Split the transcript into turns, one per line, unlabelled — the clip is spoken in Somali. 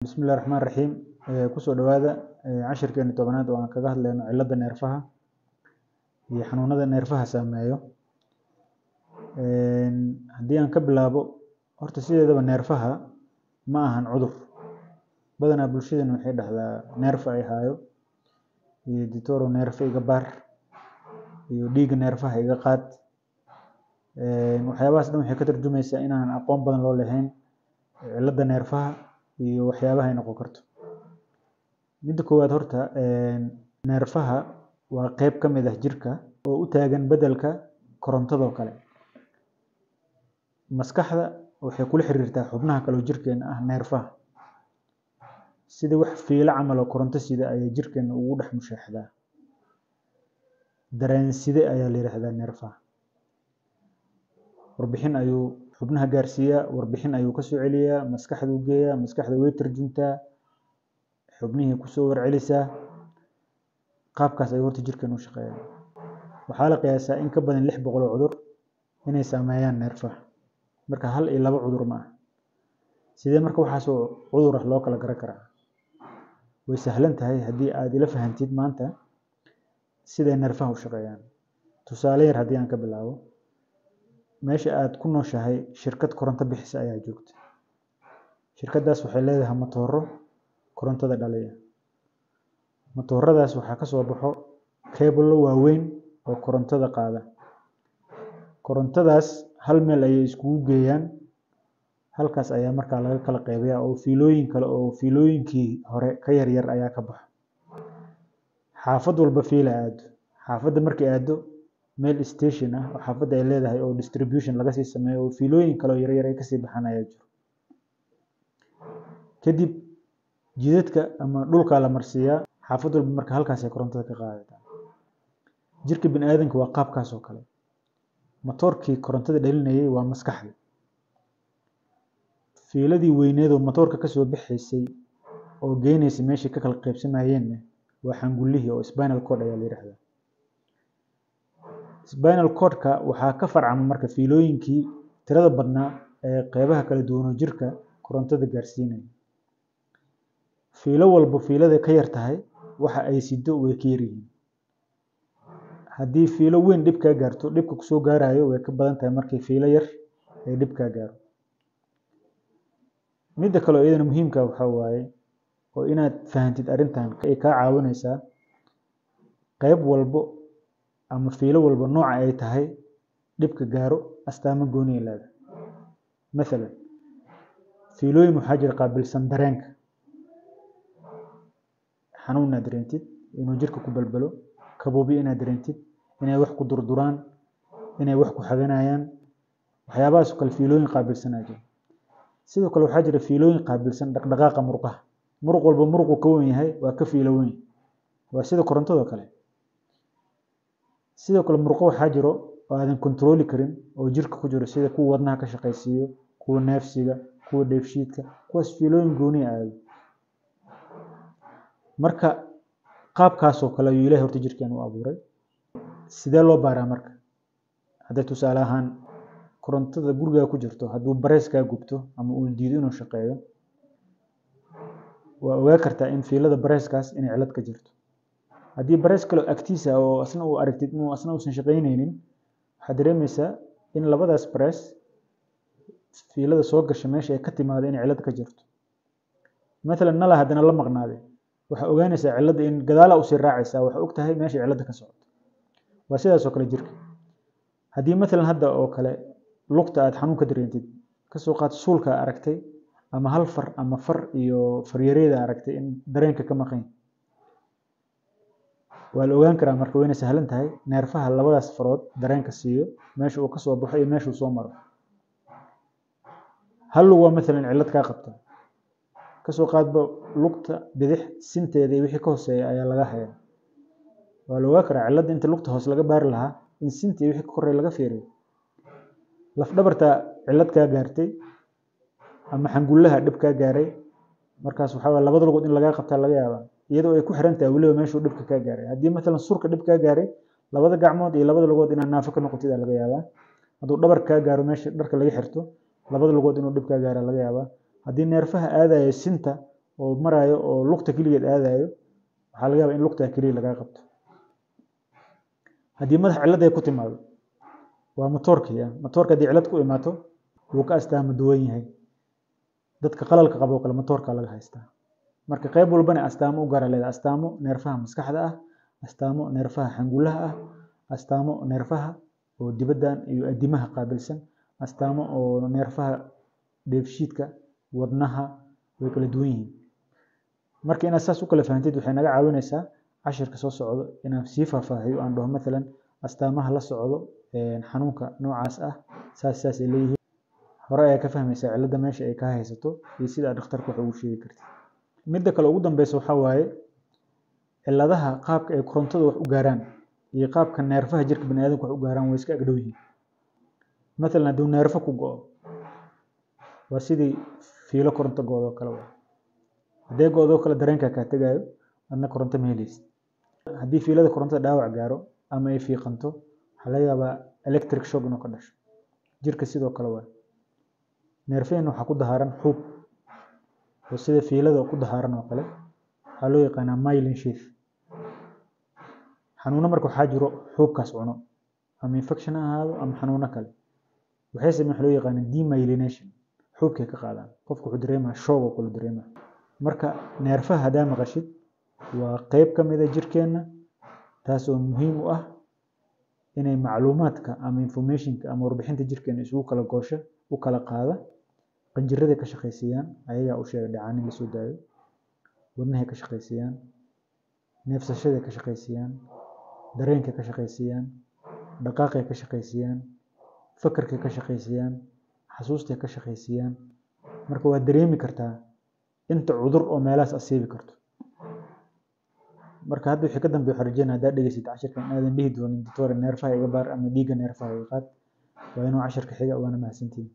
بسم الله الرحمن الرحيم kusoo dhawaada cashirkeena tobanaad oo aan kaga hadlayno cilada neerfaha iyo xanuunada neerfaha saameeyo haddii aan ka bilaabo horta sideedaba neerfaha ma ahan cudur badanaa bulshadana waxay dhahdaa neerfa ay haayo iyo ditoro neerfa iga baar iyo dhiiga neerfaha iga qaad waxyaabahaas dhan waxay ka tarjumaysaa inaan aqoon badan loo lahayn cilada neerfaha iyo waxyaabaha ay noqon karto midda koowaad horta neerfaha waa qayb ka mid ah jirka oo u taagan bedelka korontadoo kale maskaxda waxay kula xiriirtaa xubnaha kale oo jirkeena ah neerfaha sida wax fiilo camal oo koronto sida ayay jirkeena ugu dhex musheexdaa dareenside ayaa la yiraahdaa neerfaha warbixin ayuu xubnaha gaarsiiyaa warbixin ayuu ka soo celiyaa maskaxda u geeyaa maskaxda way tarjuntaa xubnihii ku soo warcelisaa qaabkaas ay horta jirkeena u shaqeeyaan waxaa la qiyaasaa in ka badan 600 oo cudur inay saameeyaan neerfaha marka hal iyo laba cudur ma aha sidee marka waxaas oo cudur ah loo kala garan karaa way sahlan tahay haddii aad ila fahantid maanta sida neerfaha u shaqeeyaan tusaale yar haddii aan ka bilaabo meesha aad ku nooshahay shirkad koronto bixisa ayaa joogta shirkadaas waxay leedahay matooro korontada dhaliya matooradaas waxaa ka soo baxo keebalo waaweyn oo korontada qaada korontadaas hal meel ayay iskugu geeyaan halkaas ayaa markaa laga kala qaybiyaa oo fiilooyin kale oo fiilooyinkii hore ka yaryar ayaa ka baxo xaafad walba fiila aado xaafadda markay aado meel station ah oo xaafadda ay leedahay oo distribution laga sii sameeyo oo fiilooyin kale oo yaryar ay ka sii baxaan ayaa jiro kadib jidadka ama dhulka la marsiiyaa xaafad walba marka halkaas ay korontada ka qaadataa jirka bini'aadanka waa qaabkaas oo kale matoorkii korontada dhalinayay waa maskaxda fiiladii weyneed oo matoorka ka soo baxaysay oo geenaysay meeshii ka kala qaybsamayeen waa xangullihii oo spinal cord ayaa la yiraahdaa spinal cord-ka waxaa ka farcama marka fiilooyinkii tirada badnaa ee qaybaha kala duwan oo jirka korontada gaarsiinaya fiilo walba fiilada ka yar tahay waxa ay sido way ka yar yihiin haddii fiilo weyn dhib kaa gaarto dhibka ku soo gaarayo way ka badan tahay markii fiilo yar ay dhib kaa gaaro midda kale oo iyadana muhiimka waxaa waaye oo inaad fahantid arrintan ay kaa caawinaysaa qayb walbo ama fiilo walba nooca ay tahay dhibka gaaro astaamo gooni ah leedahay مثلا fiilooyin waxaa jira qaabilsan dareenka xanuun aad dareentid inuu jirka ku balbalo kaboobi inaad dareentid inay wax ku durduraan inay wax ku xaganayaan waxyaabahaas kale fiilooyin qaabilsan ayaa jira sidoo kale waxaa jira fiilooyin qaabilsan dhaqdhaqaaqa muruqaha muruq walba muruqu ka weyn yahay waa ka fiilo weyn waa sida korontadoo kale sidoo kale muruqo waxaa jiro oo aadan kontrooli karin oo jirka ku jiro sida kuwa wadnaha ka shaqaysiiyo kuwa neefsiga kuwa dheefshiidka kuwaas fiilooyin gooni ah marka qaabkaas oo kale ayuu ilaahay horta jirkeena u abuuray sidee loo baaraa marka hadday tusaale ahaan korontada gurigaa ku jirto hadduu bareys kaa gubto ama uu diido inuu shaqeeyo waa ogaa kartaa in fiilada bareyskaas inay cilad ka jirto haddii bareys kale agtiisa oo asna uu aragtid inuu asna uusan shaqaynaynin waxaad dareemaysaa in labadaas bareys fiilada soo gasha meesha ay ka timaado inay cilad ka jirto maalan nala haddana la maqnaaday waxaa ogaanaysaa cilada in gadaala usii raacaysaa waxaa og tahay meesha cilada ka socoto waa sidaas oo kale jirka haddii maalan hadda oo kale lugta aad xanuun ka dareentid kasoo qaad suulka aragtay ama hal far ama far iyo faryareeda aragtay in dareenka ka maqan waa la ogaan karaa marka wayna sahlan tahay neerfaha labadaas farood dareenka siiyo meesha uu ka soo baxo iyo meesha uu soo maro hal lug waa maalan cilad kaa qabta kasoo qaadba lugta bidix sinteeda iyo wixii ka hooseeya ayaa laga hayaa waa la ogaa karaa cilada inta lugta hoos laga baari lahaa in sinta iyo wixii ka koreeya laga fiiriyo laf dhabarta cilad kaa gaartay ama xangullaha dhib kaa gaaray markaas waxaa waaye labada lugood in lagaa qabtaa laga yaabaa iyadoo ay ku xiran tahay weliba meeshuu dhibka kaa gaaray haddii maalan surka dhib kaa gaaray labada gacmood iyo labada lugood inaad naafo ka noqotid laga yaabaa hadduu dhabar kaa gaaro meesha dharka laga xirto labada lugood inuu dhib kaa gaara laga yaabaa haddii neerfaha aadayo sinta oo marayo oo lugta keligeed aadayo waxaa laga yaabaa in lugta keliya lagaa qabto. haddii madax cillad ay ku timaado waa matoorkii matoorka haddii cillad ku imaato wuu ka astaamo duwan yahay. dadka qalalka qabo oo kale matoorka laga haystaa. marka qayb walbana astaamo u gaar ah leedahay. astaamo neerfaha maskaxda ah, astaamo neerfaha xangulaha ah, astaamo neerfaha oo dibaddan iyo adimaha qaabilsan, astaamo oo neerfaha dheefshiidka, wadnaha way kala duwan yihiin. marka inaad saas u kala fahantid waxay naga caawinaysaa cashirka soo socdo inaan sii faahfaahiyo aan dhaho maalan astaamaha la socdo xanuunka noocaas ah saas ay leeyihiin. hore ayaa ka fahmaysaa cilladda meesha ay ka haysato iyo sida aad dhakhtarka wax ugu sheegi kartid. midda kale ugu dambeysa waxaa waaye cilladaha qaabka ay korontada wax u gaaraan iyo qaabka neerfaha jirka baniaadamka wax u gaaraan way iska agdhow yihiin. maalan hadduu neerfo ku go'o waa sidii fiilo koronto go'do kale waa. haddii go'do kale dareenka kaa tagayo adna koronto ma helaysid. haddii fiilada korontada dhaawac gaaro ama ay fiiqanto waxaa laga yaabaa electric shock inuu ka dhasho. jirka sidoo kale waa. neerfaheenna waxaa ku dahaaran xuub oo sida fiilada ku dahaaran oo kale waxaa loo yaqaanaa myelin sheath. xanuuno marka waxaa jiro xuubkaas cuno ama infection ha ahaado ama xanuuno kale waxay sameeyaan waxa loo yaqaanaa demyelination. xuubkay ka qaadaan qofku wuxuu dareemaa shoog oo kale dareemaa. marka neerfaha hadaa maqashid waa qayb ka mid ah jirkeena taas oo muhiim u ah inay macluumaadka ama informationka ama warbixinta jirkeena isugu kala goosho u kala qaada. qanjirada ka shaqeysiyaan ayaga u sheegay dhacaan la soo daayo. wadnaha ka shaqeysiyaan, neefsashada ka shaqeysiyaan, dareenka ka shaqeysiyaan, dhaqaaqa ka shaqeysiyaan, fakarka ka shaqeysiyaan, xasuusta ka shaqeysiyaan. marka waa dareemi kartaa inta cudur oo meelahaas asiibi karto. marka hadda wixii ka dambeeya waxaan rajeynaa haddaad dhegeysid cashirkan aadan dhihi doonin doctor neerfaha iga baar ama dhiigga neerfaha iga qaad. waa inuu cashirka xiga waana mahadsantihiin.